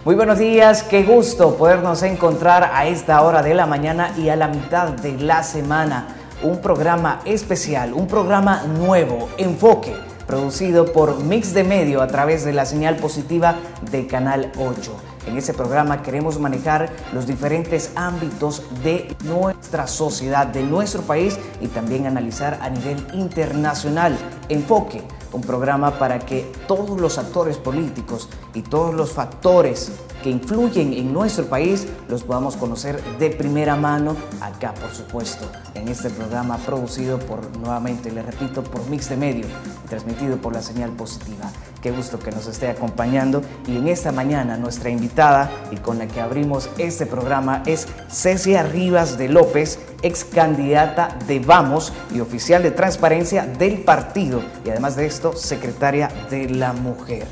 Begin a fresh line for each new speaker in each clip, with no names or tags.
Muy buenos días, qué gusto podernos encontrar a esta hora de la mañana y a la mitad de la semana. Un programa especial, un programa nuevo, Enfoque, producido por Mix de Medio a través de la señal positiva de Canal 8. En ese programa queremos manejar los diferentes ámbitos de nuestra sociedad, de nuestro país y también analizar a nivel internacional. Enfoque, un programa para que todos los actores políticos y todos los factores que influyen en nuestro país los podamos conocer de primera mano acá, por supuesto, en este programa producido por, nuevamente le repito, por Mix de Medio y transmitido por la señal positiva. Qué gusto que nos esté acompañando y en esta mañana nuestra invitada y con la que abrimos este programa es Cecia Rivas de López, ex candidata de Vamos y oficial de transparencia del partido y además de esto, secretaria de la Mujer.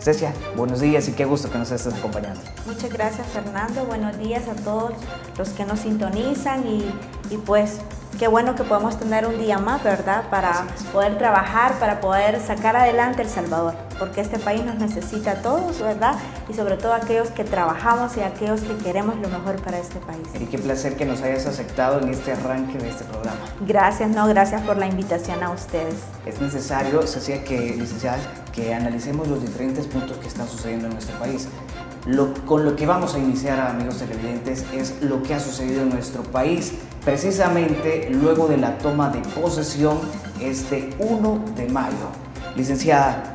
Cecia, buenos días y qué gusto que nos estés acompañando.
Muchas gracias, Fernando. Buenos días a todos los que nos sintonizan y pues qué bueno que podemos tener un día más, ¿verdad? Para poder trabajar, para poder sacar adelante El Salvador, porque este país nos necesita a todos, ¿verdad? Y sobre todo a aquellos que trabajamos y a aquellos que queremos lo mejor para este país.
Y qué placer que nos hayas aceptado en este arranque de este programa.
Gracias, gracias por la invitación a ustedes.
Es necesario, Cecia, licenciada, que analicemos los diferentes puntos que están sucediendo en nuestro país. Con lo que vamos a iniciar, amigos televidentes, es lo que ha sucedido en nuestro país, precisamente luego de la toma de posesión este 1 de mayo. Licenciada,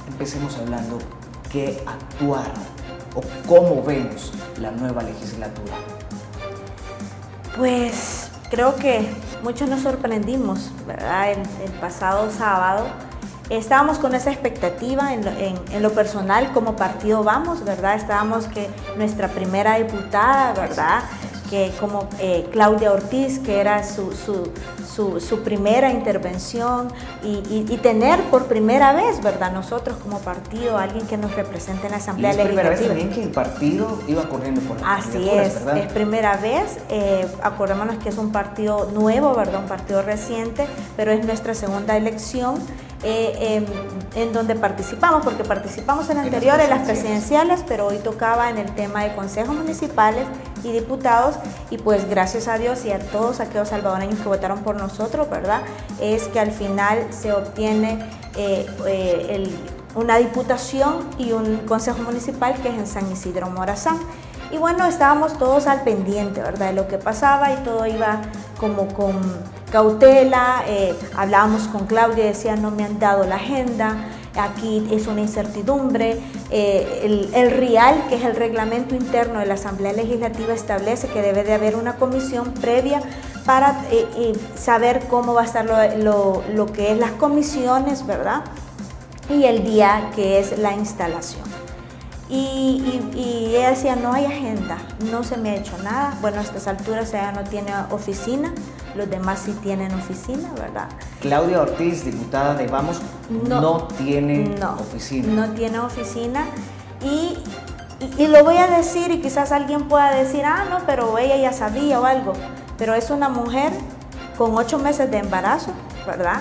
empecemos hablando qué actuar o cómo vemos la nueva legislatura.
Pues creo que muchos nos sorprendimos, ¿verdad? El pasado sábado estábamos con esa expectativa en lo personal como partido Vamos, ¿verdad? Estábamos que nuestra primera diputada, ¿verdad? Que como Claudia Ortiz, que era su primera intervención y tener por primera vez, ¿verdad? Nosotros como partido, alguien que nos represente en la Asamblea Legislativa.
Es primera vez también que el partido iba corriendo por la
Así es, ¿verdad? Es primera vez, acordémonos que es un partido nuevo, ¿verdad? Un partido reciente, pero es nuestra segunda elección. En donde participamos, porque participamos en anteriores, las presidenciales, pero hoy tocaba en el tema de consejos municipales y diputados, y pues gracias a Dios y a todos aquellos salvadoreños que votaron por nosotros, ¿verdad? Es que al final se obtiene una diputación y un consejo municipal que es en San Isidro Morazán. Y bueno, estábamos todos al pendiente, ¿verdad? De lo que pasaba y todo iba como con cautela. Hablábamos con Claudia y decía, no me han dado la agenda, aquí es una incertidumbre. El RIAL, que es el reglamento interno de la Asamblea Legislativa, establece que debe de haber una comisión previa para saber cómo va a estar lo que es las comisiones, ¿verdad? Y el día que es la instalación. Y ella decía, no hay agenda, no se me ha hecho nada. Bueno, a estas alturas ella no tiene oficina, los demás sí tienen oficina, ¿verdad?
Claudia Ortiz, diputada de Vamos, no tiene oficina.
No tiene oficina y lo voy a decir y quizás alguien pueda decir, no, pero ella ya sabía o algo. Pero es una mujer con 8 meses de embarazo, ¿verdad?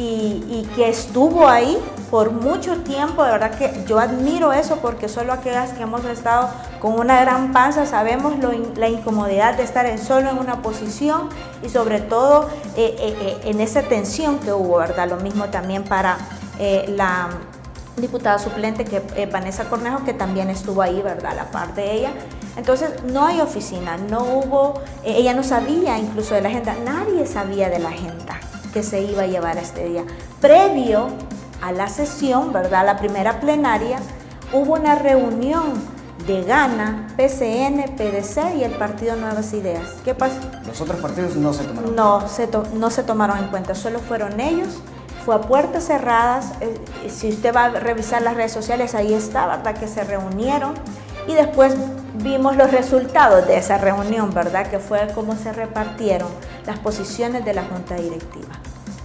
Y que estuvo ahí por mucho tiempo, de verdad que yo admiro eso porque solo aquellas que hemos estado con una gran panza sabemos la incomodidad de estar solo en una posición y sobre todo en esa tensión que hubo, ¿verdad? Lo mismo también para la diputada suplente que Vanessa Cornejo, que también estuvo ahí, ¿verdad? A la par de ella. Entonces no hay oficina, no hubo, ella no sabía incluso de la agenda, nadie sabía de la agenda que se iba a llevar este día. Previo a la sesión, ¿verdad? La primera plenaria, hubo una reunión de Gana, PCN, PDC y el Partido Nuevas Ideas. ¿Qué pasó?
Los otros partidos no se tomaron
no se tomaron en cuenta, solo fueron ellos. Fue a puertas cerradas. Si usted va a revisar las redes sociales, ahí está, ¿verdad? Que se reunieron y después vimos los resultados de esa reunión, ¿verdad? Que fue cómo se repartieron las posiciones de la Junta Directiva.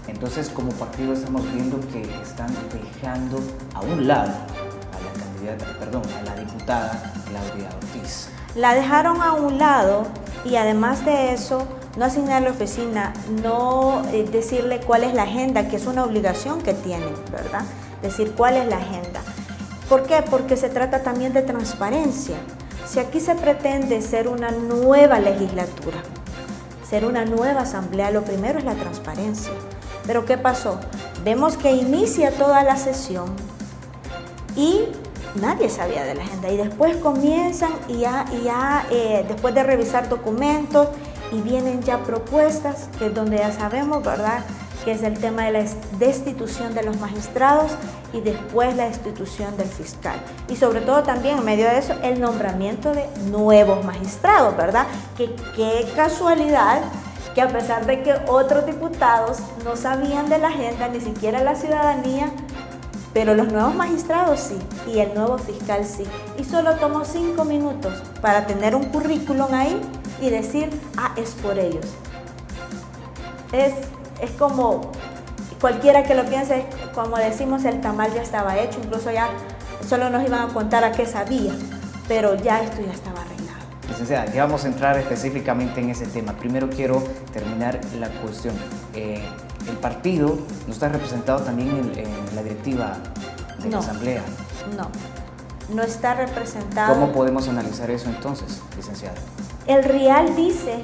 Entonces, como partido estamos viendo que están dejando a un lado a la diputada Claudia Ortiz.
La dejaron a un lado y además de eso, no asignarle oficina, no decirle cuál es la agenda, que es una obligación que tienen, ¿verdad? Decir cuál es la agenda. ¿Por qué? Porque se trata también de transparencia. Si aquí se pretende ser una nueva legislatura, ser una nueva asamblea, lo primero es la transparencia. Pero ¿qué pasó? Vemos que inicia toda la sesión y nadie sabía de la agenda, y después comienzan después de revisar documentos y vienen ya propuestas, que es donde ya sabemos, ¿verdad?, que es el tema de la destitución de los magistrados y después la destitución del fiscal. Y sobre todo también en medio de eso el nombramiento de nuevos magistrados, ¿verdad? Que qué casualidad que a pesar de que otros diputados no sabían de la agenda, ni siquiera la ciudadanía, pero los nuevos magistrados sí, y el nuevo fiscal sí. Y solo tomó 5 minutos para tener un currículum ahí y decir, es por ellos. Es como cualquiera que lo piense, como decimos, el tamal ya estaba hecho, incluso ya solo nos iban a contar a qué sabía, pero ya esto ya estaba arreglado.
Licenciada, ya vamos a entrar específicamente en ese tema. Primero quiero terminar la cuestión. El partido no está representado también en la directiva de la Asamblea.
No está representado.
¿Cómo podemos analizar eso entonces, licenciada?
El RIAL dice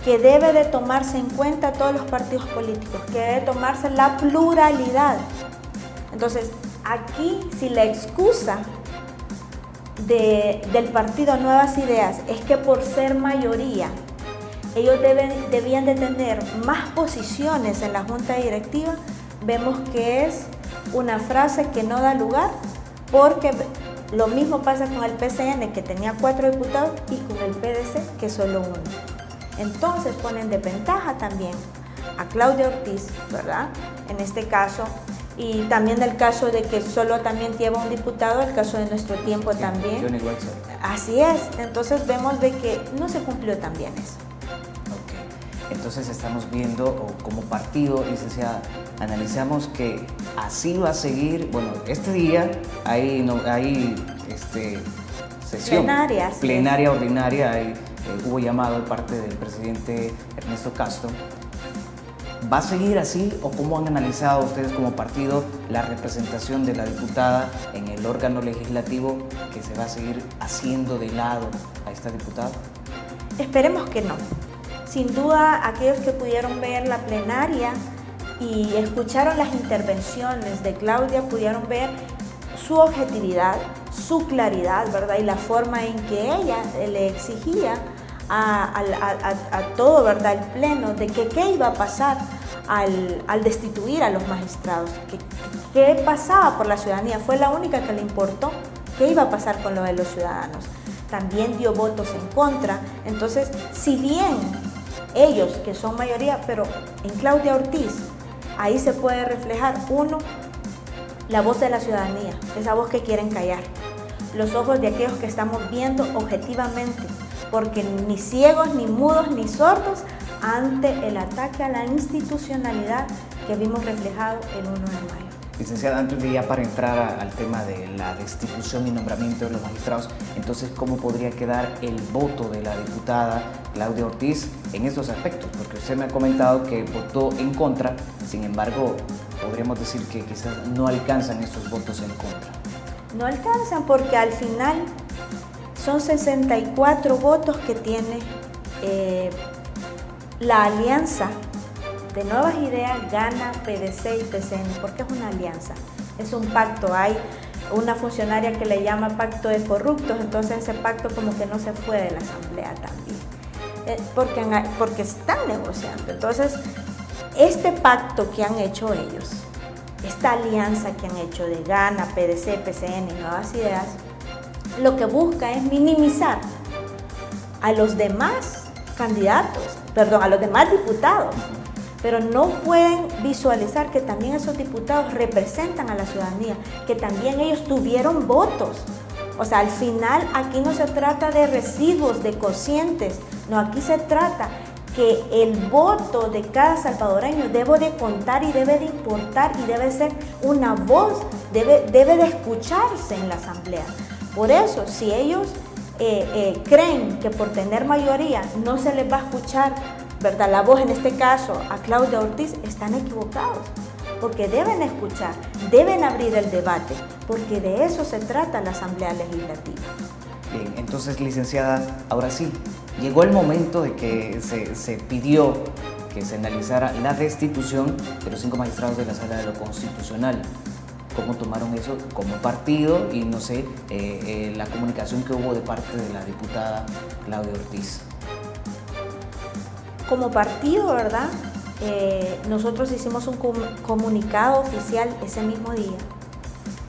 que debe de tomarse en cuenta todos los partidos políticos, que debe tomarse la pluralidad. Entonces, aquí si la excusa del partido Nuevas Ideas es que por ser mayoría, ellos debían de tener más posiciones en la junta directiva, vemos que es una frase que no da lugar, porque lo mismo pasa con el PCN, que tenía 4 diputados, y con el PDC, que solo 1. Entonces ponen de ventaja también a Claudia Ortiz, ¿verdad?, en este caso, y también del caso de que solo también lleva un diputado, el caso de Nuestro Tiempo también.
Johnny Watson.
Así es, entonces vemos de que no se cumplió tan bien eso.
Ok, entonces estamos viendo, o como partido, licenciada, analizamos que así va a seguir. Bueno, este día hay sesión plenaria ordinaria, hubo llamado de parte del presidente Ernesto Castro. ¿Va a seguir así, o cómo han analizado ustedes como partido la representación de la diputada en el órgano legislativo, que se va a seguir haciendo de lado a esta diputada?
Esperemos que no. Sin duda, aquellos que pudieron ver la plenaria y escucharon las intervenciones de Claudia pudieron ver su objetividad, su claridad, ¿verdad?, y la forma en que ella le exigía a todo, ¿verdad?, el pleno, de que qué iba a pasar al destituir a los magistrados, qué pasaba por la ciudadanía. Fue la única que le importó qué iba a pasar con lo de los ciudadanos. También dio votos en contra. Entonces, si bien ellos, que son mayoría, pero en Claudia Ortiz, ahí se puede reflejar, uno, la voz de la ciudadanía, esa voz que quieren callar, los ojos de aquellos que estamos viendo objetivamente, porque ni ciegos, ni mudos, ni sordos ante el ataque a la institucionalidad que vimos reflejado el 1 de mayo.
Licenciada, antes de ya para entrar al tema de la destitución y nombramiento de los magistrados, entonces, ¿cómo podría quedar el voto de la diputada Claudia Ortiz en estos aspectos? Porque usted me ha comentado que votó en contra, sin embargo, podríamos decir que quizás no alcanzan esos votos en contra.
No alcanzan porque al final son 64 votos que tiene la alianza de Nuevas Ideas, Gana, PDC y PCN. ¿Por qué es una alianza? Es un pacto. Hay una funcionaria que le llama pacto de corruptos, entonces ese pacto como que no se fue de la asamblea también, porque están negociando. Entonces, este pacto que han hecho ellos, esta alianza que han hecho de Gana, PDC, PCN y Nuevas Ideas, lo que busca es minimizar a los demás candidatos, perdón, a los demás diputados, pero no pueden visualizar que también esos diputados representan a la ciudadanía, que también ellos tuvieron votos. O sea, al final aquí no se trata de residuos, de cocientes, no, aquí se trata que el voto de cada salvadoreño debe de contar y debe de importar y debe ser una voz, debe de escucharse en la asamblea. Por eso, si ellos creen que por tener mayoría no se les va a escuchar, ¿verdad?, la voz, en este caso a Claudia Ortiz, están equivocados, porque deben escuchar, deben abrir el debate, porque de eso se trata la Asamblea Legislativa.
Bien, entonces, licenciada, ahora sí, llegó el momento de que se pidió que se analizara la destitución de los 5 magistrados de la Sala de lo Constitucional. ¿Cómo tomaron eso como partido? Y no sé, la comunicación que hubo de parte de la diputada Claudia Ortiz.
Como partido, ¿verdad? Nosotros hicimos un comunicado oficial ese mismo día,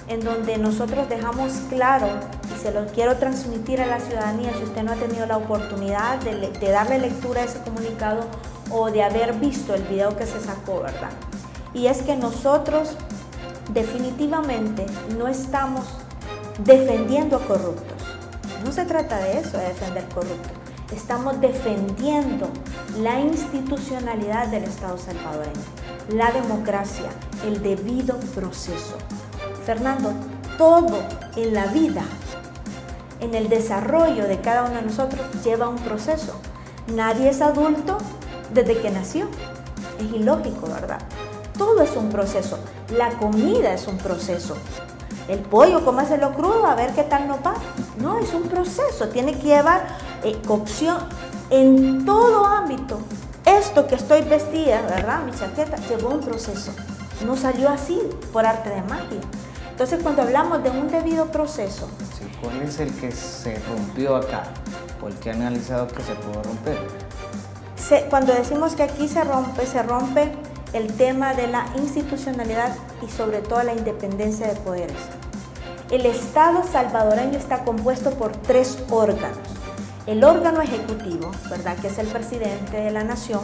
en donde nosotros dejamos claro, y se lo quiero transmitir a la ciudadanía, si usted no ha tenido la oportunidad de darle lectura a ese comunicado o de haber visto el video que se sacó, ¿verdad? Y es que nosotros definitivamente no estamos defendiendo a corruptos. No se trata de eso, de defender corruptos. Estamos defendiendo la institucionalidad del Estado salvadoreño, la democracia, el debido proceso. Fernando, todo en la vida, en el desarrollo de cada uno de nosotros, lleva un proceso. Nadie es adulto desde que nació. Es ilógico, ¿verdad? Todo es un proceso. La comida es un proceso. El pollo, cómaselo crudo, a ver qué tal nos va. No, es un proceso. Tiene que llevar cocción en todo ámbito. Esto que estoy vestida, ¿verdad? Mi chaqueta, llevó un proceso. No salió así, por arte de magia. Entonces, cuando hablamos de un debido proceso...
Sí, ¿cuál es el que se rompió acá? ¿O el que ha analizado que se pudo romper?
Cuando decimos que aquí se rompe el tema de la institucionalidad y sobre todo la independencia de poderes. El Estado salvadoreño está compuesto por 3 órganos. El órgano ejecutivo, ¿verdad?, que es el presidente de la nación,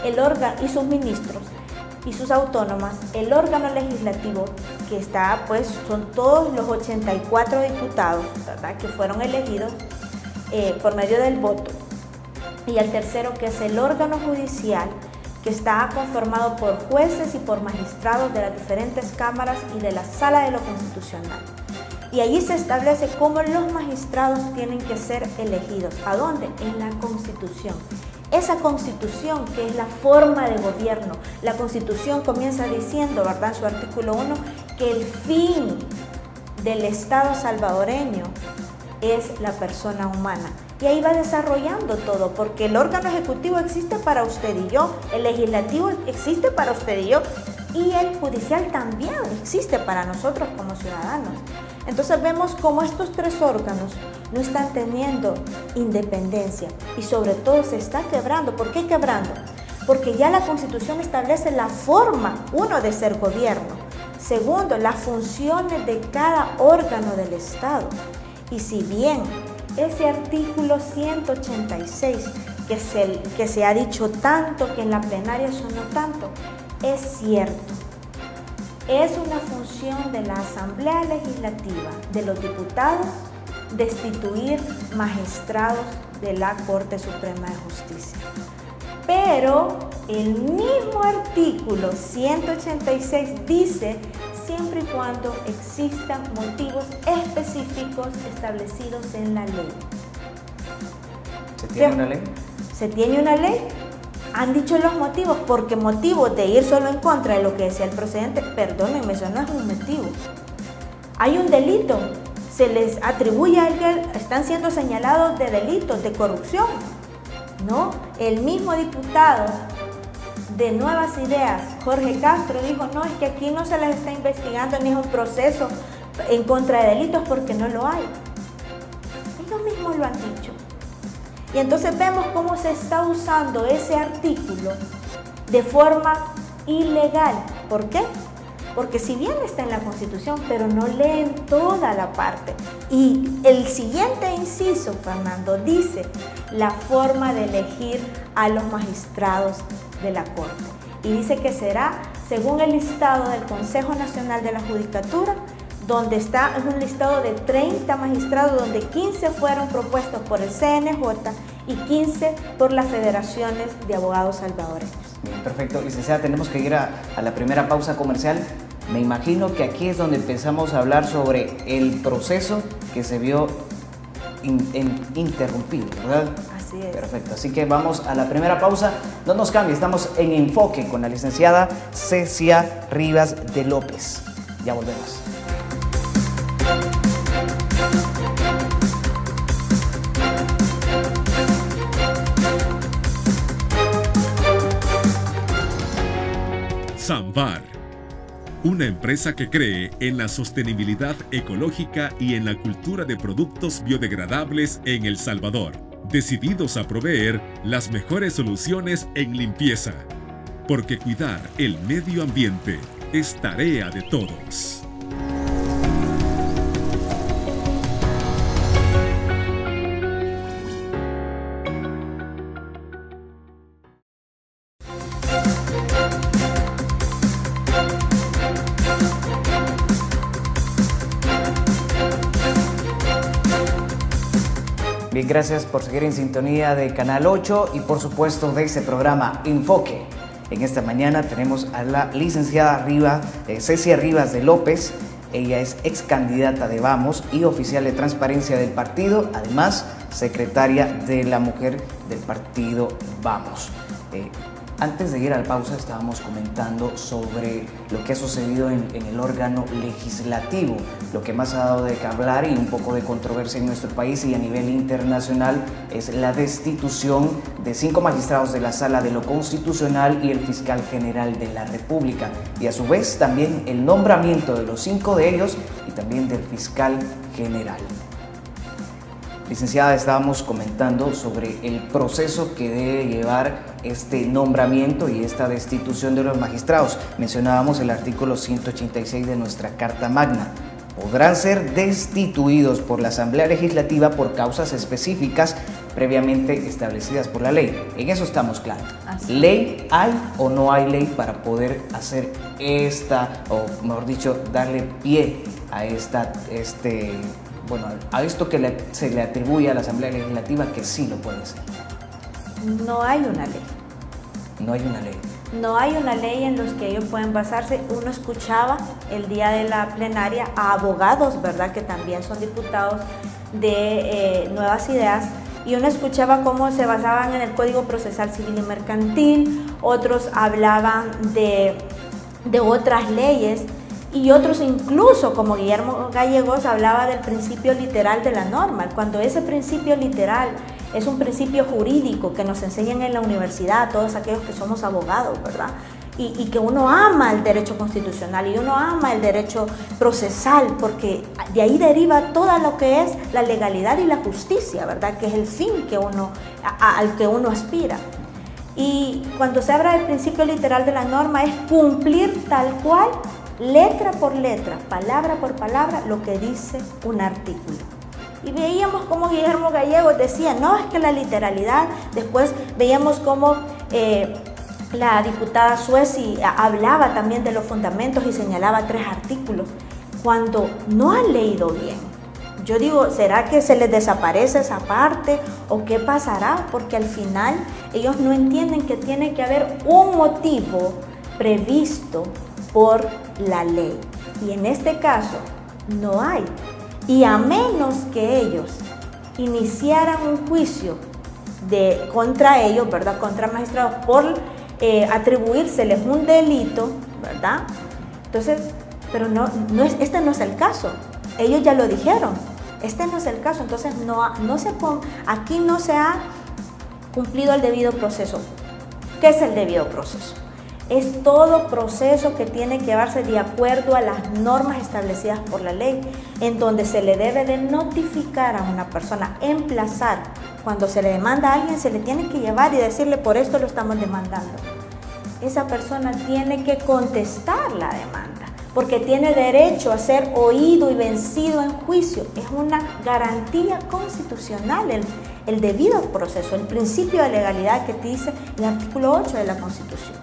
el órgano y sus ministros y sus autónomas, el órgano legislativo, que está, pues, son todos los 84 diputados, ¿verdad?, que fueron elegidos por medio del voto, y el tercero, que es el órgano judicial, que está conformado por jueces y por magistrados de las diferentes cámaras y de la Sala de lo Constitucional. Y allí se establece cómo los magistrados tienen que ser elegidos. ¿A dónde? En la Constitución. Esa Constitución, que es la forma de gobierno. La Constitución comienza diciendo, ¿verdad?, en su artículo 1, que el fin del Estado salvadoreño es la persona humana. Y ahí va desarrollando todo, porque el órgano ejecutivo existe para usted y yo, el legislativo existe para usted y yo, y el judicial también existe para nosotros como ciudadanos. Entonces vemos cómo estos 3 órganos no están teniendo independencia y sobre todo se está quebrando. ¿Por qué quebrando? Porque ya la Constitución establece la forma, 1, de ser gobierno, 2, las funciones de cada órgano del Estado. Y si bien ese artículo 186, que se ha dicho tanto, que en la plenaria sonó tanto, es cierto. Es una función de la Asamblea Legislativa, de los diputados, destituir magistrados de la Corte Suprema de Justicia. Pero el mismo artículo 186 dice, siempre y cuando existan motivos específicos establecidos en la ley.
¿Se tiene una ley?
¿Se tiene una ley? Han dicho los motivos, porque motivos de ir solo en contra de lo que decía el procedente, perdónenme, eso no es un motivo. Hay un delito, se les atribuye a alguien, están siendo señalados de delitos, de corrupción. No, el mismo diputado de Nuevas Ideas, Jorge Castro, dijo, no, es que aquí no se les está investigando ni es un proceso en contra de delitos porque no lo hay. Ellos mismos lo han dicho. Y entonces vemos cómo se está usando ese artículo de forma ilegal. ¿Por qué? Porque si bien está en la Constitución, pero no leen toda la parte. Y el siguiente inciso, Fernando, dice la forma de elegir a los magistrados de la Corte. Y dice que será según el listado del Consejo Nacional de la Judicatura, donde está, es un listado de 30 magistrados, donde 15 fueron propuestos por el CNJ y 15 por las federaciones de abogados salvadoreños.
Bien, perfecto. Licenciada, tenemos que ir a la primera pausa comercial. Me imagino que aquí es donde empezamos a hablar sobre el proceso que se vio interrumpido, ¿verdad?
Así es.
Perfecto, así que vamos a la primera pausa. No nos cambie, estamos en Enfoque con la licenciada Cecia Rivas de López. Ya volvemos.
Sambar, una empresa que cree en la sostenibilidad ecológica y en la cultura de productos biodegradables en El Salvador, decididos a proveer las mejores soluciones en limpieza, porque cuidar el medio ambiente es tarea de todos.
Bien, gracias por seguir en sintonía de Canal 8 y por supuesto de ese programa Enfoque. En esta mañana tenemos a la licenciada Cecia Rivas de López. Ella es ex candidata de Vamos y oficial de transparencia del partido, además secretaria de la mujer del partido Vamos. Antes de ir a la pausa estábamos comentando sobre lo que ha sucedido en el órgano legislativo, lo que más ha dado de qué hablar y un poco de controversia en nuestro país y a nivel internacional es la destitución de 5 magistrados de la Sala de lo Constitucional y el fiscal general de la República, y a su vez también el nombramiento de los 5 de ellos y también del fiscal general. Licenciada, estábamos comentando sobre el proceso que debe llevar este nombramiento y esta destitución de los magistrados. Mencionábamos el artículo 186 de nuestra Carta Magna. Podrán ser destituidos por la Asamblea Legislativa por causas específicas previamente establecidas por la ley. En eso estamos claros. ¿Ley hay o no hay ley para poder hacer o mejor dicho, darle pie a a esto que se le atribuye a la Asamblea Legislativa que sí lo puede ser?
No hay una ley.
No hay una ley.
No hay una ley en los que ellos pueden basarse. Uno escuchaba el día de la plenaria a abogados, ¿verdad?, que también son diputados de Nuevas Ideas, y uno escuchaba cómo se basaban en el Código Procesal Civil y Mercantil, otros hablaban de otras leyes, y otros incluso, como Guillermo Gallegos, hablaba del principio literal de la norma, cuando ese principio literal es un principio jurídico que nos enseñan en la universidad, todos aquellos que somos abogados, ¿verdad? Y que uno ama el derecho constitucional y uno ama el derecho procesal, porque de ahí deriva todo lo que es la legalidad y la justicia, ¿verdad? Que es el fin al que uno aspira. Y cuando se habla del principio literal de la norma es cumplir tal cual, letra por letra, palabra por palabra, lo que dice un artículo. Y veíamos cómo Guillermo Gallegos decía, no, es que la literalidad. Después veíamos cómo la diputada Sueci hablaba también de los fundamentos y señalaba 3 artículos, cuando no han leído bien. Yo digo, ¿será que se les desaparece esa parte o qué pasará? Porque al final ellos no entienden que tiene que haber un motivo previsto por la ley, y en este caso no hay, y a menos que ellos iniciaran un juicio contra ellos, ¿verdad?, contra magistrados por atribuírseles un delito, ¿verdad? Entonces, pero este no es el caso, ellos ya lo dijeron, este no es el caso, entonces aquí no se ha cumplido el debido proceso. ¿Qué es el debido proceso? Es todo proceso que tiene que llevarse de acuerdo a las normas establecidas por la ley, en donde se le debe de notificar a una persona, emplazar. Cuando se le demanda a alguien, se le tiene que llevar y decirle, por esto lo estamos demandando. Esa persona tiene que contestar la demanda, porque tiene derecho a ser oído y vencido en juicio. Es una garantía constitucional el debido proceso, el principio de legalidad que dice el artículo 8 de la Constitución.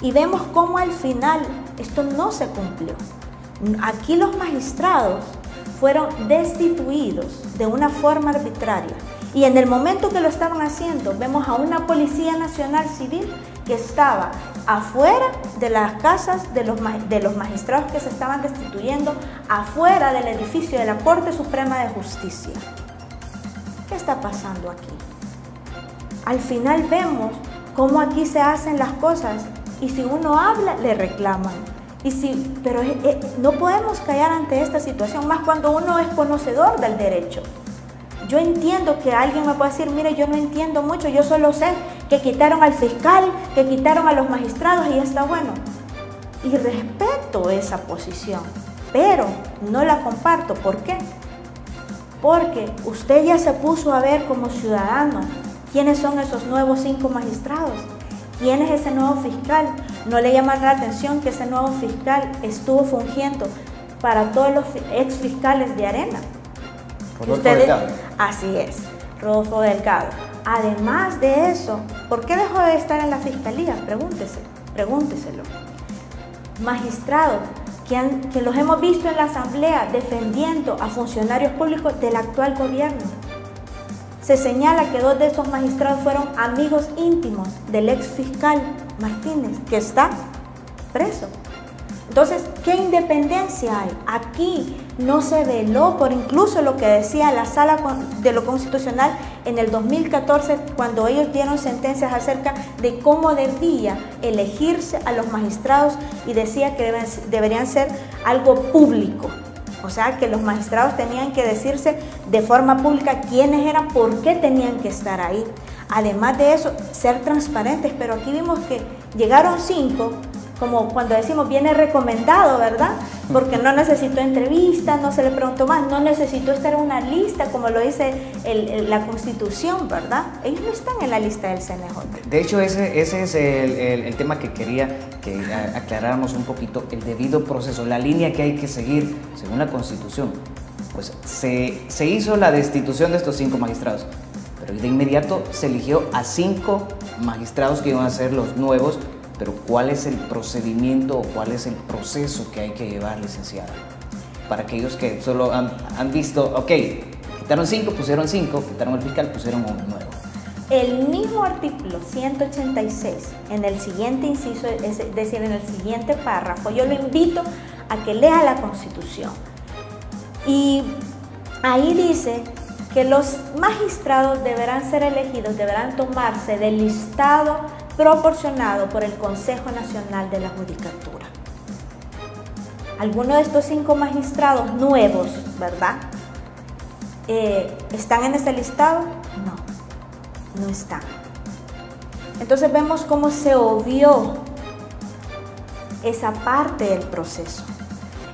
Y vemos cómo al final esto no se cumplió. Aquí los magistrados fueron destituidos de una forma arbitraria. Y en el momento que lo estaban haciendo, vemos a una Policía Nacional Civil que estaba afuera de las casas de los magistrados que se estaban destituyendo, afuera del edificio de la Corte Suprema de Justicia. está pasando aquí? Al final vemos cómo aquí se hacen las cosas y si uno habla, le reclaman. Pero no podemos callar ante esta situación, más cuando uno es conocedor del derecho. Yo entiendo que alguien me puede decir, mire, yo no entiendo mucho, yo solo sé que quitaron al fiscal, que quitaron a los magistrados y ya está bueno. Y respeto esa posición, pero no la comparto. ¿Por qué? Porque usted ya se puso a ver como ciudadano quiénes son esos nuevos 5 magistrados, quién es ese nuevo fiscal. No le llama la atención que ese nuevo fiscal estuvo fungiendo para todos los ex fiscales de Arena.
Rodolfo Delgado.
Así es, Rodolfo Delgado. Además de eso, ¿por qué dejó de estar en la fiscalía? Pregúnteselo. Magistrados que los hemos visto en la asamblea defendiendo a funcionarios públicos del actual gobierno. Se señala que 2 de esos magistrados fueron amigos íntimos del ex fiscal Martínez, que está preso. Entonces, ¿qué independencia hay? Aquí no se veló por incluso lo que decía la Sala de lo Constitucional en el 2014, cuando ellos dieron sentencias acerca de cómo debía elegirse a los magistrados y decía que deberían ser algo público. O sea, que los magistrados tenían que decirse de forma pública quiénes eran, por qué tenían que estar ahí. Además de eso, ser transparentes, pero aquí vimos que llegaron 5, como cuando decimos viene recomendado, ¿verdad? Porque no necesitó entrevista, no se le preguntó más, no necesitó estar en una lista como lo dice la Constitución, ¿verdad? Ellos no están en la lista del CNJ.
De hecho, ese es el tema que quería que aclaráramos un poquito, el debido proceso, la línea que hay que seguir según la Constitución. Pues se hizo la destitución de estos 5 magistrados, pero de inmediato se eligió a 5 magistrados que iban a ser los nuevos. Pero ¿cuál es el procedimiento o cuál es el proceso que hay que llevar, licenciada? Para aquellos que solo han visto, ok, quitaron 5, pusieron 5, quitaron el fiscal, pusieron uno nuevo.
El mismo artículo 186, en el siguiente inciso, es decir, en el siguiente párrafo, yo lo invito a que lea la Constitución. Y ahí dice que los magistrados deberán ser elegidos, deberán tomarse del listado proporcionado por el Consejo Nacional de la Judicatura. Algunos de estos 5 magistrados nuevos, ¿verdad? ¿Están en ese listado? No están. Entonces vemos cómo se obvió esa parte del proceso.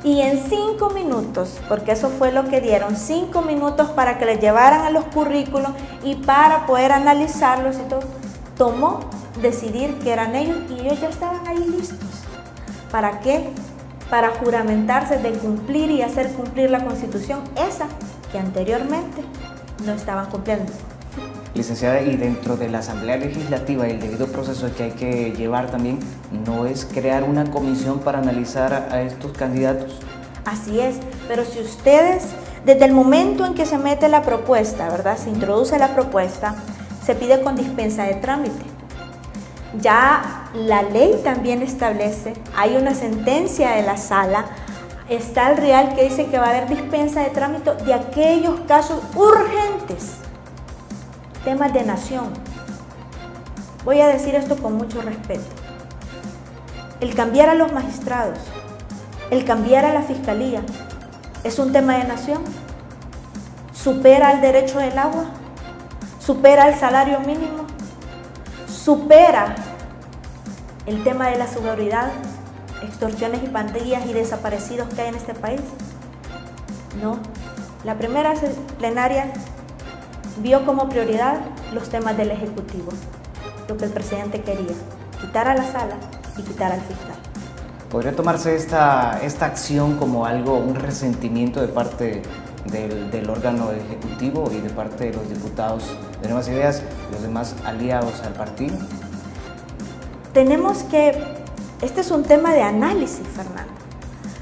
Y en 5 minutos, porque eso fue lo que dieron, 5 minutos para que les llevaran a los currículos y para poder analizarlos y todo, tomó decidir que eran ellos y ellos ya estaban ahí listos. ¿Para qué? Para juramentarse de cumplir y hacer cumplir la Constitución, esa que anteriormente no estaban cumpliendo.
Licenciada, y dentro de la Asamblea Legislativa y el debido proceso que hay que llevar también, ¿no es crear una comisión para analizar a estos candidatos?
Así es, pero si ustedes, desde el momento en que se mete la propuesta, ¿verdad? Se introduce la propuesta, se pide con dispensa de trámite. Ya la ley también establece, hay una sentencia de la sala, está el real que dice que va a haber dispensa de trámite de aquellos casos urgentes, temas de nación. Voy a decir esto con mucho respeto. El cambiar a los magistrados, el cambiar a la fiscalía, ¿es un tema de nación? ¿Supera el derecho del agua? ¿Supera el salario mínimo? ¿Supera el tema de la seguridad, extorsiones y pandillas y desaparecidos que hay en este país? No. La primera plenaria vio como prioridad los temas del Ejecutivo, lo que el presidente quería, quitar a la sala y quitar al fiscal.
¿Podría tomarse esta acción como algo, un resentimiento de parte del órgano ejecutivo y de parte de los diputados de Nuevas Ideas, los demás aliados al partido?
Tenemos que, este es un tema de análisis, Fernando,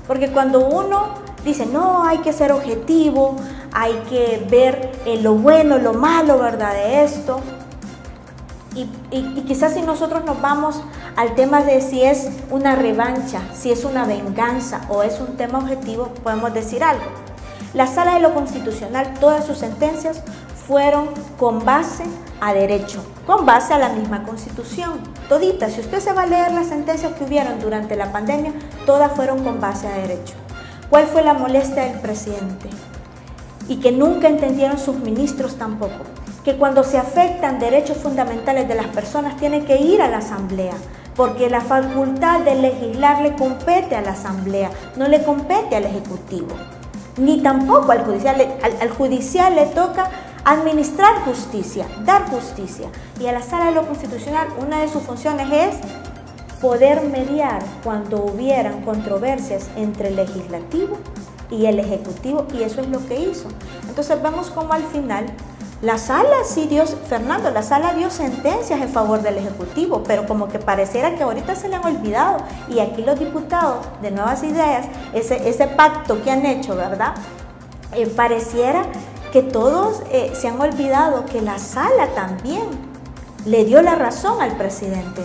porque cuando uno dice, no, hay que ser objetivo, hay que ver lo bueno, lo malo, ¿verdad?, de esto, y quizás si nosotros nos vamos al tema de si es una revancha, si es una venganza o es un tema objetivo, podemos decir algo. La Sala de lo Constitucional, todas sus sentencias fueron con base a derecho, con base a la misma Constitución. Toditas, si usted se va a leer las sentencias que hubieron durante la pandemia, todas fueron con base a derecho. ¿Cuál fue la molestia del presidente? Y que nunca entendieron sus ministros tampoco, que cuando se afectan derechos fundamentales de las personas tiene que ir a la Asamblea, porque la facultad de legislar le compete a la Asamblea, no le compete al Ejecutivo, ni tampoco al Judicial. Al Judicial le toca administrar justicia, dar justicia, y a la Sala de lo Constitucional una de sus funciones es poder mediar cuando hubieran controversias entre el Legislativo y el Ejecutivo, y eso es lo que hizo. Entonces vemos como al final la Sala, sí dio, Fernando, la Sala dio sentencias en favor del Ejecutivo, pero como que pareciera que ahorita se le han olvidado, y aquí los diputados de Nuevas Ideas, ese pacto que han hecho, ¿verdad? Pareciera que todos se han olvidado que la Sala también le dio la razón al presidente.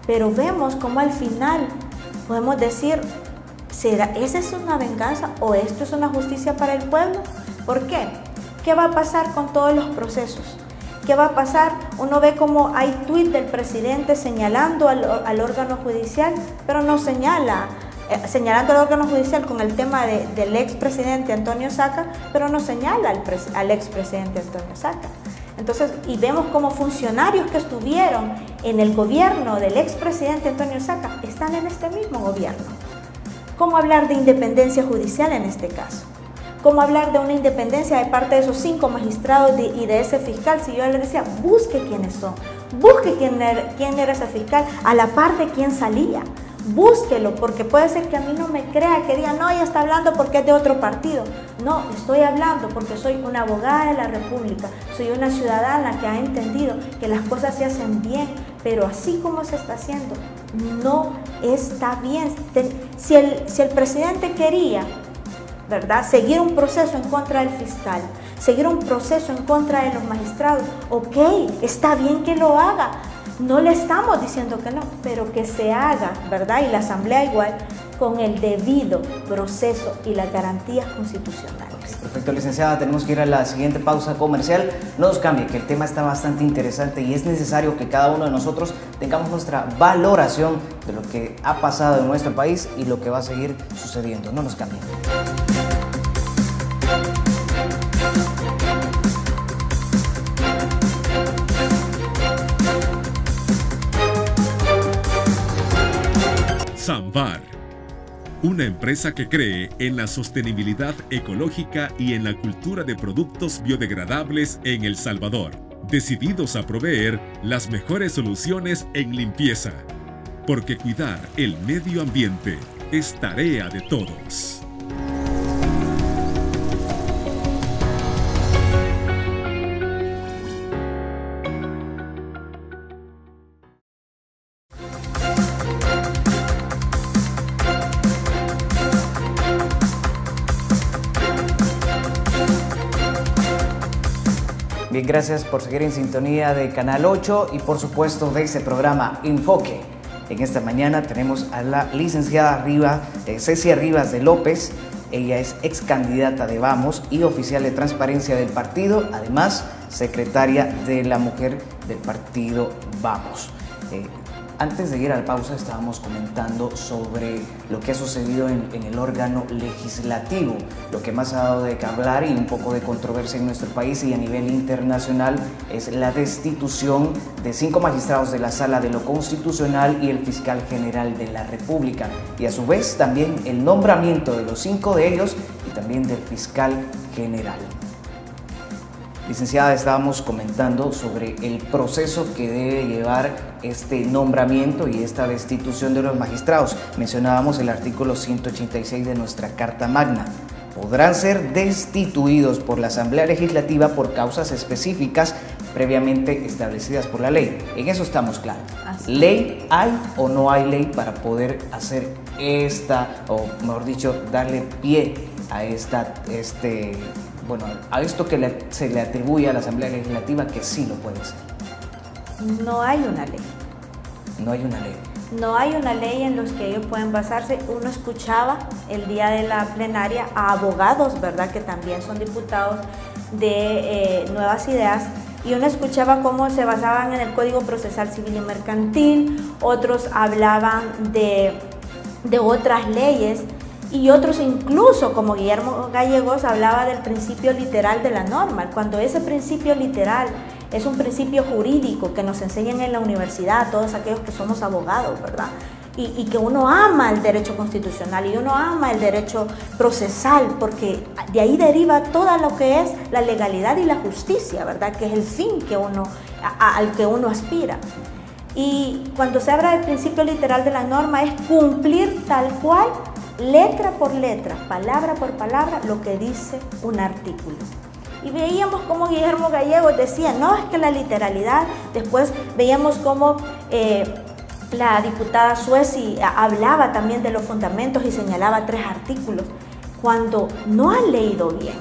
Pero vemos como al final podemos decir, ¿será esa es una venganza o esto es una justicia para el pueblo? ¿Por qué? ¿Qué va a pasar con todos los procesos? ¿Qué va a pasar? Uno ve como hay tuit del presidente señalando al órgano judicial, pero no señalando al órgano judicial con el tema del expresidente Antonio Saca, pero no señala al expresidente Antonio Saca. Entonces, y vemos como funcionarios que estuvieron en el gobierno del expresidente Antonio Saca están en este mismo gobierno. ¿Cómo hablar de independencia judicial en este caso? ¿Cómo hablar de una independencia de parte de esos 5 magistrados y de ese fiscal? Si yo le decía, busque quiénes son, busque quién era ese fiscal, a la par de quién salía. Búsquelo, porque puede ser que a mí no me crea, que diga, no, ella está hablando porque es de otro partido. No, estoy hablando porque soy una abogada de la República, soy una ciudadana que ha entendido que las cosas se hacen bien, pero así como se está haciendo, no está bien. Si el presidente quería, ¿verdad?, seguir un proceso en contra del fiscal, seguir un proceso en contra de los magistrados, ok, está bien que lo haga. No le estamos diciendo que no, pero que se haga, ¿verdad? Y la Asamblea igual, con el debido proceso y las garantías constitucionales.
Okay, perfecto, licenciada, tenemos que ir a la siguiente pausa comercial. No nos cambie, que el tema está bastante interesante y es necesario que cada uno de nosotros tengamos nuestra valoración de lo que ha pasado en nuestro país y lo que va a seguir sucediendo. No nos cambien.
Samvar, una empresa que cree en la sostenibilidad ecológica y en la cultura de productos biodegradables en El Salvador, decididos a proveer las mejores soluciones en limpieza, porque cuidar el medio ambiente es tarea de todos.
Bien, gracias por seguir en sintonía de Canal 8 y por supuesto de este programa Enfoque. En esta mañana tenemos a la licenciada Cecia Rivas de López. Ella es ex candidata de Vamos y oficial de transparencia del partido, además secretaria de la mujer del partido Vamos. Antes de ir a la pausa estábamos comentando sobre lo que ha sucedido en el órgano legislativo, lo que más ha dado de qué hablar y un poco de controversia en nuestro país y a nivel internacional es la destitución de 5 magistrados de la Sala de lo Constitucional y el fiscal general de la República, y a su vez también el nombramiento de los 5 de ellos y también del fiscal general. Licenciada, estábamos comentando sobre el proceso que debe llevar este nombramiento y esta destitución de los magistrados. Mencionábamos el artículo 186 de nuestra Carta Magna. Podrán ser destituidos por la Asamblea Legislativa por causas específicas previamente establecidas por la ley. En eso estamos claros. ¿Ley hay o no hay ley para poder hacer o mejor dicho, darle pie a a esto que se le atribuye a la Asamblea Legislativa, que sí lo puede hacer?
No hay una ley.
No hay una ley.
No hay una ley en los que ellos pueden basarse. Uno escuchaba el día de la plenaria a abogados, ¿verdad?, que también son diputados, de Nuevas Ideas, y uno escuchaba cómo se basaban en el Código Procesal Civil y Mercantil, otros hablaban de otras leyes, y otros incluso, como Guillermo Gallegos, hablaba del principio literal de la norma, cuando ese principio literal es un principio jurídico que nos enseñan en la universidad, todos aquellos que somos abogados, ¿verdad? Y que uno ama el derecho constitucional y uno ama el derecho procesal, porque de ahí deriva todo lo que es la legalidad y la justicia, ¿verdad? Que es el fin que al que uno aspira. Y cuando se habla del principio literal de la norma es cumplir tal cual, letra por letra, palabra por palabra, lo que dice un artículo. Y veíamos cómo Guillermo Gallegos decía, no, es que la literalidad, después veíamos cómo la diputada Sueci hablaba también de los fundamentos y señalaba 3 artículos, cuando no han leído bien.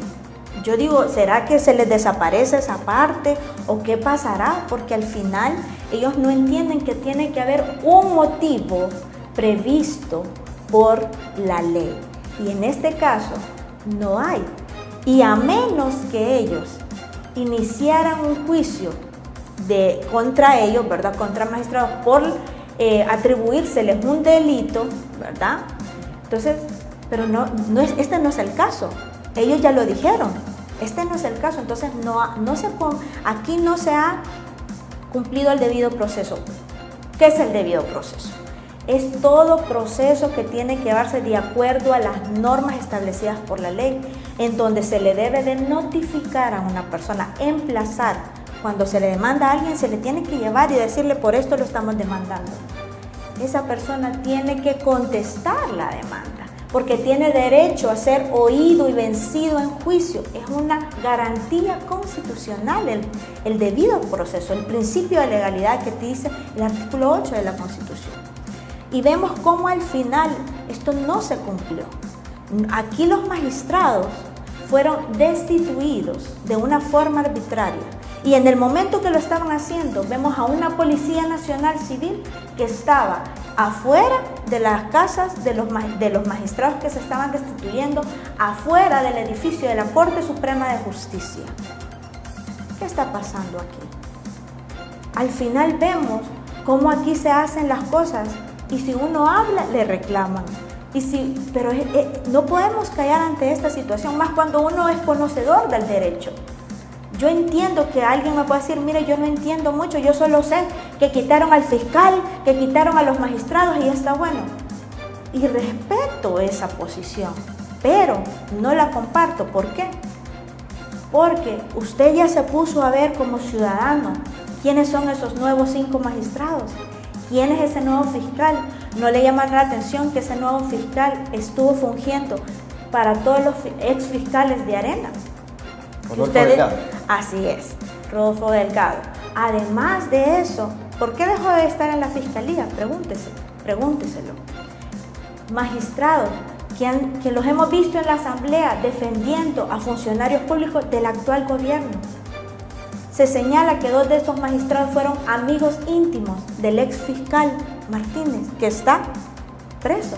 Yo digo, ¿será que se les desaparece esa parte o qué pasará? Porque al final ellos no entienden que tiene que haber un motivo previsto por la ley. Y en este caso no hay. Y a menos que ellos iniciaran un juicio contra ellos, ¿verdad? Contra magistrados por atribuírseles un delito, ¿verdad? Entonces, pero este no es el caso. Ellos ya lo dijeron. Este no es el caso. Entonces, aquí no se ha cumplido el debido proceso. ¿Qué es el debido proceso? Es todo proceso que tiene que llevarse de acuerdo a las normas establecidas por la ley, en donde se le debe de notificar a una persona, emplazar. Cuando se le demanda a alguien, se le tiene que llevar y decirle, por esto lo estamos demandando. Esa persona tiene que contestar la demanda, porque tiene derecho a ser oído y vencido en juicio. Es una garantía constitucional el debido proceso, el principio de legalidad que dice el artículo 8 de la Constitución. Y vemos cómo al final esto no se cumplió. Aquí los magistrados fueron destituidos de una forma arbitraria. Y en el momento que lo estaban haciendo, vemos a una Policía Nacional Civil que estaba afuera de las casas de los magistrados que se estaban destituyendo, afuera del edificio de la Corte Suprema de Justicia. ¿Qué está pasando aquí? Al final vemos cómo aquí se hacen las cosas y si uno habla, le reclaman. Pero no podemos callar ante esta situación, más cuando uno es conocedor del derecho. Yo entiendo que alguien me puede decir, mire, yo no entiendo mucho, yo solo sé que quitaron al fiscal, que quitaron a los magistrados y está bueno. Y respeto esa posición, pero no la comparto. ¿Por qué? Porque usted ya se puso a ver como ciudadano quiénes son esos nuevos 5 magistrados, quién es ese nuevo fiscal. ¿No le llama la atención que ese nuevo fiscal estuvo fungiendo para todos los ex fiscales de Arena? Así es, Rodolfo Delgado. Además de eso, ¿por qué dejó de estar en la fiscalía? Pregúnteselo. Magistrados que los hemos visto en la asamblea defendiendo a funcionarios públicos del actual gobierno. Se señala que 2 de estos magistrados fueron amigos íntimos del ex fiscal Martínez, que está preso.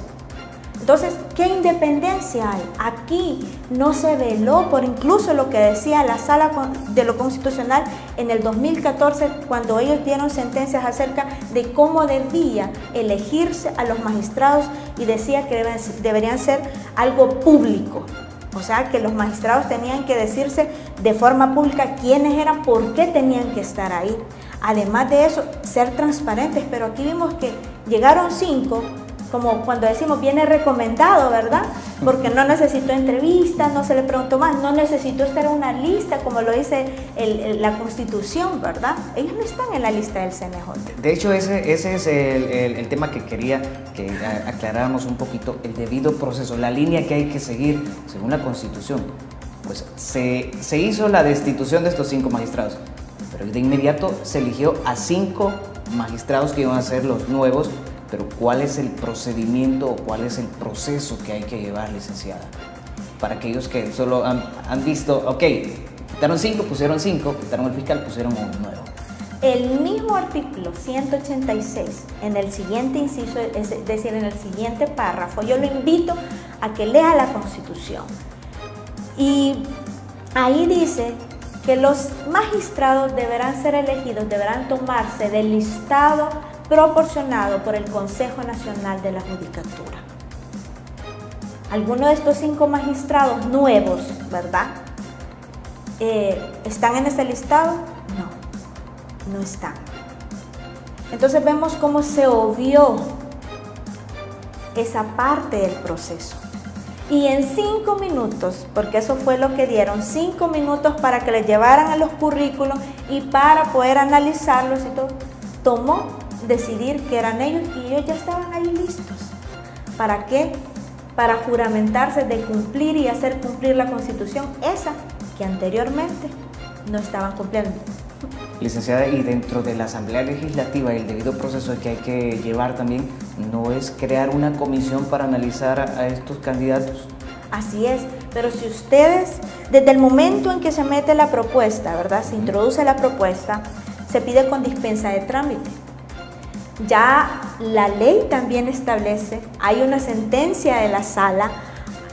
Entonces, ¿qué independencia hay? Aquí no se veló por incluso lo que decía la Sala de lo Constitucional en el 2014, cuando ellos dieron sentencias acerca de cómo debía elegirse a los magistrados y decía que deberían ser algo público. O sea, que los magistrados tenían que decirse de forma pública quiénes eran, por qué tenían que estar ahí. Además de eso, ser transparentes, pero aquí vimos que llegaron 5, como cuando decimos viene recomendado, ¿verdad? Porque no necesitó entrevistas, no se le preguntó más, no necesitó estar en una lista como lo dice la Constitución, ¿verdad? Ellos no están en la lista del CNJ.
De hecho, ese es el tema que quería que aclaráramos un poquito, el debido proceso, la línea que hay que seguir según la Constitución. Pues se hizo la destitución de estos 5 magistrados, pero de inmediato se eligió a 5 magistrados que iban a ser los nuevos. Pero ¿cuál es el procedimiento o cuál es el proceso que hay que llevar, licenciada? Para aquellos que solo han visto, ok, quitaron 5, pusieron 5, quitaron al fiscal, pusieron uno nuevo.
El mismo artículo 186, en el siguiente inciso, es decir, en el siguiente párrafo, yo lo invito a que lea la Constitución. Y ahí dice que los magistrados deberán ser elegidos, deberán tomarse del listado proporcionado por el Consejo Nacional de la Judicatura. Algunos de estos 5 magistrados nuevos, ¿verdad? ¿Están en ese listado? No, no están. Entonces vemos cómo se obvió esa parte del proceso. Y en 5 minutos, porque eso fue lo que dieron, 5 minutos para que les llevaran a los currículos y para poder analizarlos y todo, tomó decidir que eran ellos y ellos ya estaban ahí listos. ¿Para qué? Para juramentarse de cumplir y hacer cumplir la Constitución, esa que anteriormente no estaban cumpliendo.
Licenciada, y dentro de la Asamblea Legislativa y el debido proceso que hay que llevar también, ¿no es crear una comisión para analizar a estos candidatos?
Así es, pero si ustedes, desde el momento en que se mete la propuesta, ¿verdad? Se introduce la propuesta, se pide con dispensa de trámite. Ya la ley también establece, hay una sentencia de la sala,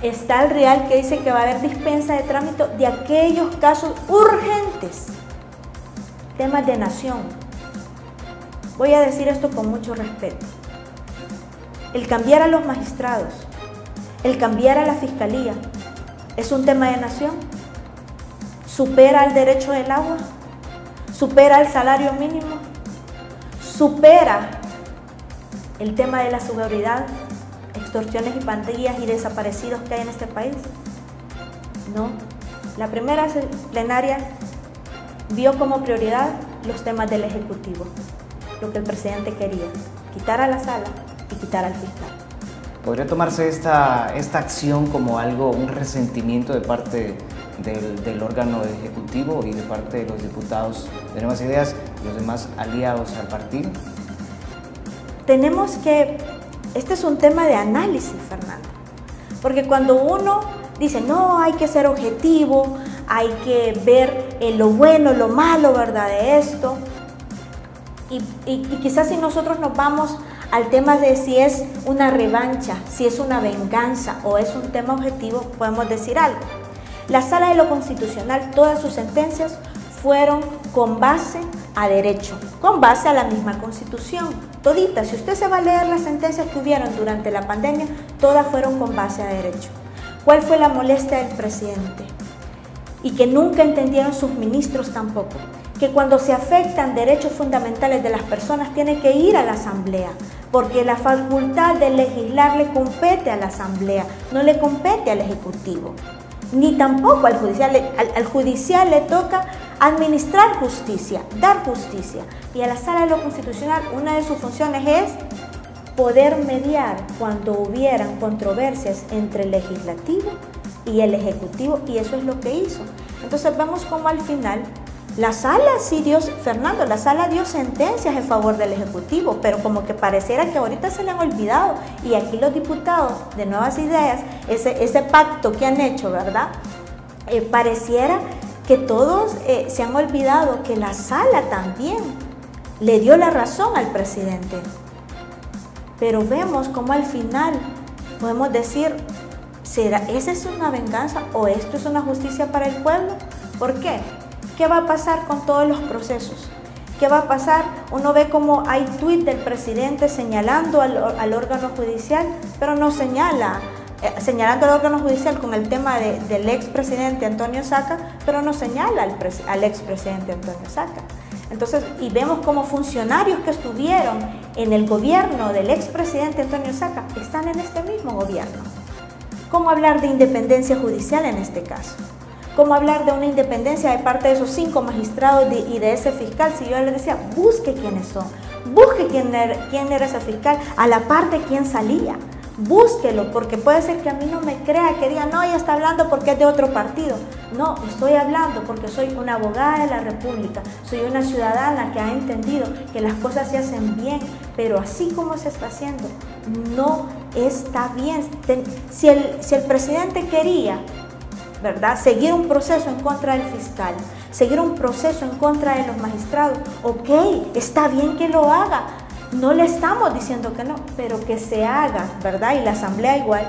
está el real que dice que va a haber dispensa de trámite de aquellos casos urgentes, temas de nación. Voy a decir esto con mucho respeto. El cambiar a los magistrados, el cambiar a la fiscalía, ¿es un tema de nación? ¿Supera el derecho del agua? ¿Supera el salario mínimo? ¿Supera el tema de la seguridad, extorsiones y pandillas y desaparecidos que hay en este país? No. La primera plenaria vio como prioridad los temas del Ejecutivo, lo que el presidente quería, quitar a la sala y quitar al fiscal.
¿Podría tomarse esta acción como algo, un resentimiento de parte del órgano ejecutivo y de parte de los diputados de Nuevas Ideas y los demás aliados al partido?
Tenemos que, este es un tema de análisis, Fernando, porque cuando uno dice, no, hay que ser objetivo, hay que ver lo bueno, lo malo, ¿verdad?, de esto, y quizás si nosotros nos vamos al tema de si es una revancha, si es una venganza o es un tema objetivo, podemos decir algo. La Sala de lo Constitucional, todas sus sentencias fueron con base a derecho, con base a la misma Constitución. Toditas, si usted se va a leer las sentencias que hubieron durante la pandemia, todas fueron con base a derecho. ¿Cuál fue la molestia del presidente? Y que nunca entendieron sus ministros tampoco, que cuando se afectan derechos fundamentales de las personas tiene que ir a la Asamblea, porque la facultad de legislar le compete a la Asamblea, no le compete al Ejecutivo, ni tampoco al Judicial. Al Judicial le toca administrar justicia, dar justicia, y a la Sala de lo Constitucional una de sus funciones es poder mediar cuando hubieran controversias entre el Legislativo y el Ejecutivo, y eso es lo que hizo. Entonces vemos cómo al final la sala, sí dio, Fernando, la sala dio sentencias en favor del Ejecutivo, pero como que pareciera que ahorita se le han olvidado, y aquí los diputados de Nuevas Ideas, ese pacto que han hecho, ¿verdad? Pareciera que todos se han olvidado que la sala también le dio la razón al presidente. Pero vemos cómo al final podemos decir, ¿será esa es una venganza o esto es una justicia para el pueblo? ¿Por qué? ¿Qué va a pasar con todos los procesos? ¿Qué va a pasar? Uno ve como hay tuit del presidente señalando al órgano judicial, pero no señalando al órgano judicial con el tema del expresidente Antonio Saca, pero no señala al expresidente Antonio Saca. Entonces, y vemos como funcionarios que estuvieron en el gobierno del expresidente Antonio Saca están en este mismo gobierno. ¿Cómo hablar de independencia judicial en este caso? ¿Cómo hablar de una independencia de parte de esos 5 magistrados y de ese fiscal? Si yo les decía, busque quiénes son, busque quién era ese fiscal, a la parte quién salía. Búsquelo, porque puede ser que a mí no me crea, que diga, no, ella está hablando porque es de otro partido. No, estoy hablando porque soy una abogada de la República, soy una ciudadana que ha entendido que las cosas se hacen bien, pero así como se está haciendo, no está bien. Si el presidente quería, ¿verdad?, seguir un proceso en contra del fiscal, seguir un proceso en contra de los magistrados, ok, está bien que lo haga. No le estamos diciendo que no, pero que se haga, ¿verdad? Y la Asamblea igual,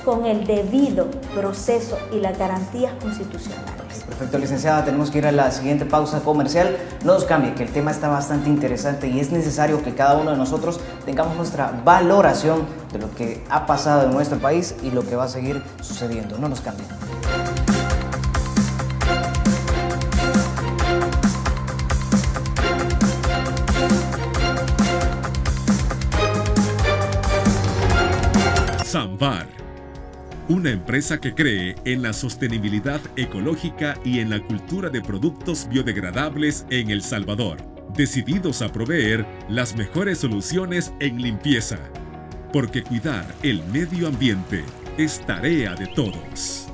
con el debido proceso y las garantías constitucionales.
Perfecto, licenciada, tenemos que ir a la siguiente pausa comercial. No nos cambie, que el tema está bastante interesante y es necesario que cada uno de nosotros tengamos nuestra valoración de lo que ha pasado en nuestro país y lo que va a seguir sucediendo. No nos cambie.
Samvar, una empresa que cree en la sostenibilidad ecológica y en la cultura de productos biodegradables en El Salvador, decididos a proveer las mejores soluciones en limpieza, porque cuidar el medio ambiente es tarea de todos.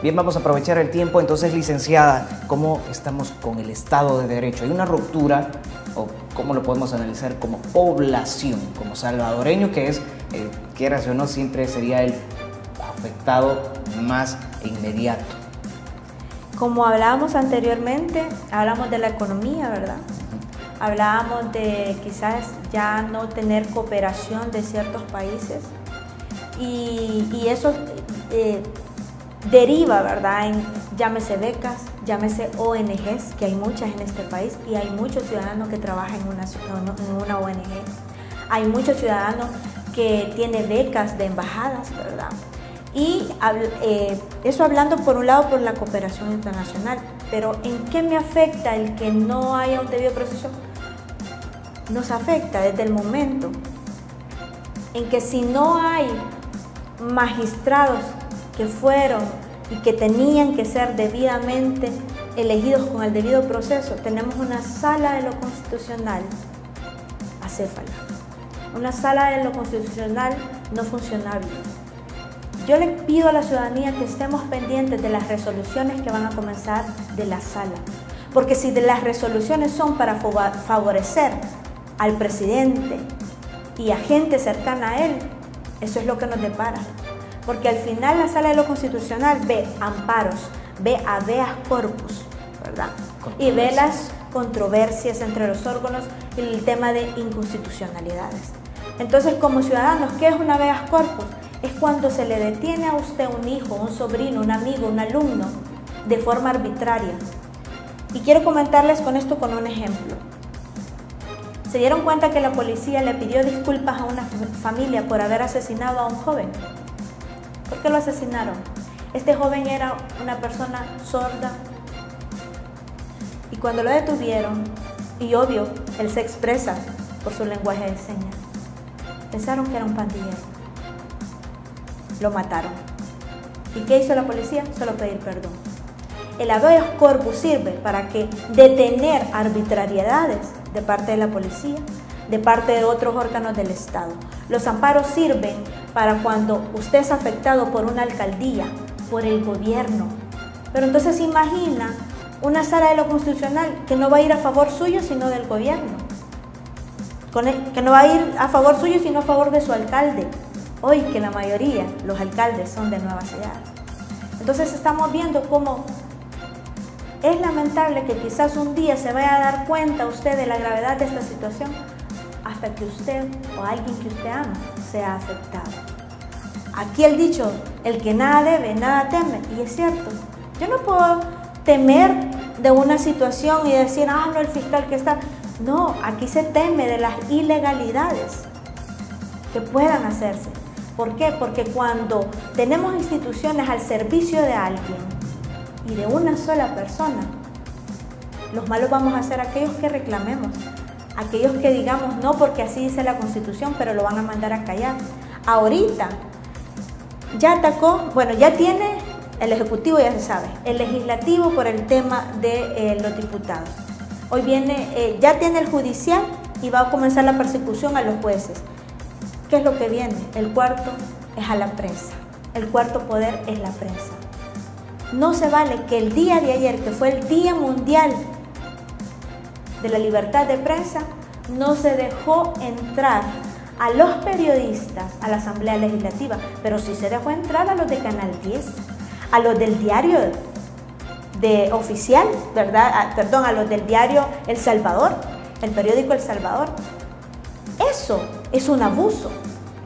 Bien, vamos a aprovechar el tiempo. Entonces, licenciada, ¿cómo estamos con el Estado de Derecho? ¿Hay una ruptura o cómo lo podemos analizar como población, como salvadoreño que es, quieras o no, siempre sería el afectado más inmediato?
Como hablábamos anteriormente, hablamos de la economía, ¿verdad? Hablábamos de quizás ya no tener cooperación de ciertos países y eso deriva, ¿verdad?, en llámese becas, llámese ONGs, que hay muchas en este país y hay muchos ciudadanos que trabajan en una ONG. Hay muchos ciudadanos que tienen becas de embajadas, ¿verdad? Y eso hablando por un lado por la cooperación internacional, pero ¿en qué me afecta el que no haya un debido proceso? Nos afecta desde el momento en que si no hay magistrados que fueron y que tenían que ser debidamente elegidos con el debido proceso, tenemos una sala de lo constitucional acéfala, una sala de lo constitucional no funcionable. Yo le pido a la ciudadanía que estemos pendientes de las resoluciones que van a comenzar de la sala, porque si de las resoluciones son para favorecer al presidente y a gente cercana a él, eso es lo que nos depara. Porque al final la Sala de lo Constitucional ve amparos, ve habeas corpus, ¿verdad? Y ve las controversias entre los órganos y el tema de inconstitucionalidades. Entonces, como ciudadanos, ¿qué es un habeas corpus? Es cuando se le detiene a usted un hijo, un sobrino, un amigo, un alumno, de forma arbitraria. Y quiero comentarles con esto con un ejemplo. ¿Se dieron cuenta que la policía le pidió disculpas a una familia por haber asesinado a un joven? ¿Por qué lo asesinaron? Este joven era una persona sorda y cuando lo detuvieron, y obvio, él se expresa por su lenguaje de señas, pensaron que era un pandillero. Lo mataron. ¿Y qué hizo la policía? Solo pedir perdón. El habeas corpus sirve para que detener arbitrariedades de parte de la policía, de parte de otros órganos del Estado. Los amparos sirven para cuando usted es afectado por una alcaldía, por el gobierno. Pero entonces imagina una sala de lo constitucional que no va a ir a favor suyo, sino del gobierno. Que no va a ir a favor suyo, sino a favor de su alcalde. Hoy que la mayoría, los alcaldes, son de Nueva Ciudad. Entonces estamos viendo cómo es lamentable que quizás un día se vaya a dar cuenta usted de la gravedad de esta situación hasta que usted o alguien que usted ama sea afectado. Aquí el dicho, el que nada debe, nada teme, y es cierto. Yo no puedo temer de una situación y decir, ah, no, el fiscal que está... No, aquí se teme de las ilegalidades que puedan hacerse. ¿Por qué? Porque cuando tenemos instituciones al servicio de alguien y de una sola persona, los malos vamos a ser aquellos que reclamemos, aquellos que digamos no porque así dice la Constitución, pero lo van a mandar a callar. Ahorita ya atacó, bueno, ya tiene el Ejecutivo, ya se sabe, el Legislativo por el tema de los diputados. Hoy viene, ya tiene el Judicial y va a comenzar la persecución a los jueces. ¿Qué es lo que viene? El cuarto es a la prensa. El cuarto poder es la prensa. No se vale que el día de ayer, que fue el Día Mundial de la Libertad de Prensa, no se dejó entrar a los periodistas a la Asamblea Legislativa, pero sí se dejó entrar a los de Canal 10, a los del diario oficial, ¿verdad? Perdón, a los del diario El Salvador, el periódico El Salvador. Eso es un abuso,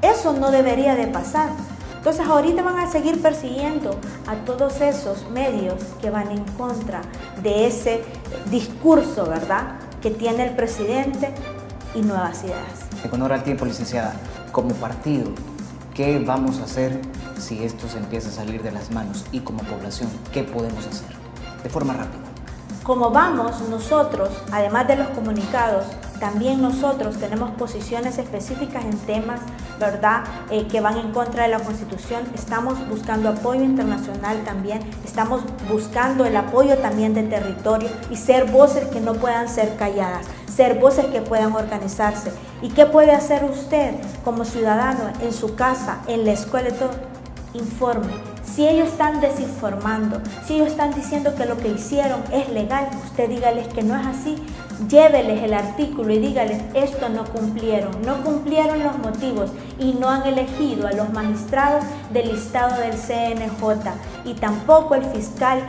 eso no debería de pasar. Entonces ahorita van a seguir persiguiendo a todos esos medios que van en contra de ese discurso, ¿verdad?, que tiene el presidente y Nuevas Ideas.
En honor al tiempo, licenciada, como partido, ¿qué vamos a hacer si esto se empieza a salir de las manos? Y como población, ¿qué podemos hacer? De forma rápida.
Como vamos nosotros, además de los comunicados, también nosotros tenemos posiciones específicas en temas, ¿verdad?, que van en contra de la Constitución. Estamos buscando apoyo internacional también, estamos buscando el apoyo también de territorio y ser voces que no puedan ser calladas, ser voces que puedan organizarse. ¿Y qué puede hacer usted como ciudadano en su casa, en la escuela y todo? Informe. Si ellos están desinformando, si ellos están diciendo que lo que hicieron es legal, usted dígales que no es así, lléveles el artículo y dígales esto no cumplieron los motivos y no han elegido a los magistrados del listado del CNJ y tampoco el fiscal,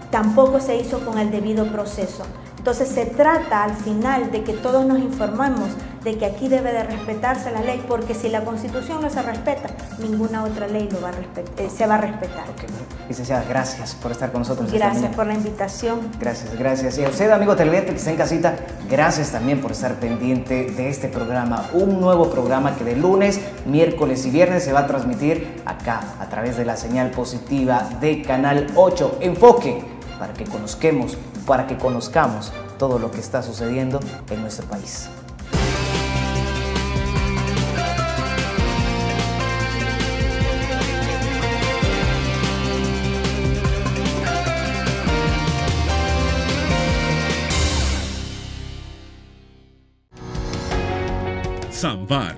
tampoco se hizo con el debido proceso. Entonces se trata al final de que todos nos informemos de que aquí debe de respetarse la ley, porque si la Constitución no se respeta, ninguna otra ley se va a respetar.
Okay. Licenciada, gracias por estar con nosotros.
Gracias por la invitación.
Gracias, gracias. Y a usted, amigo televidente que está en casita, gracias también por estar pendiente de este programa. Un nuevo programa que de lunes, miércoles y viernes se va a transmitir acá a través de la señal positiva de Canal 8. Enfoque, para que conozcamos todo lo que está sucediendo en nuestro país.
Samvar,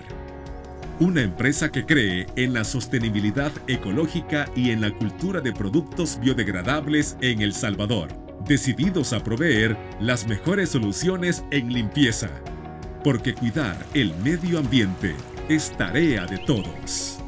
una empresa que cree en la sostenibilidad ecológica y en la cultura de productos biodegradables en El Salvador, decididos a proveer las mejores soluciones en limpieza, porque cuidar el medio ambiente es tarea de todos.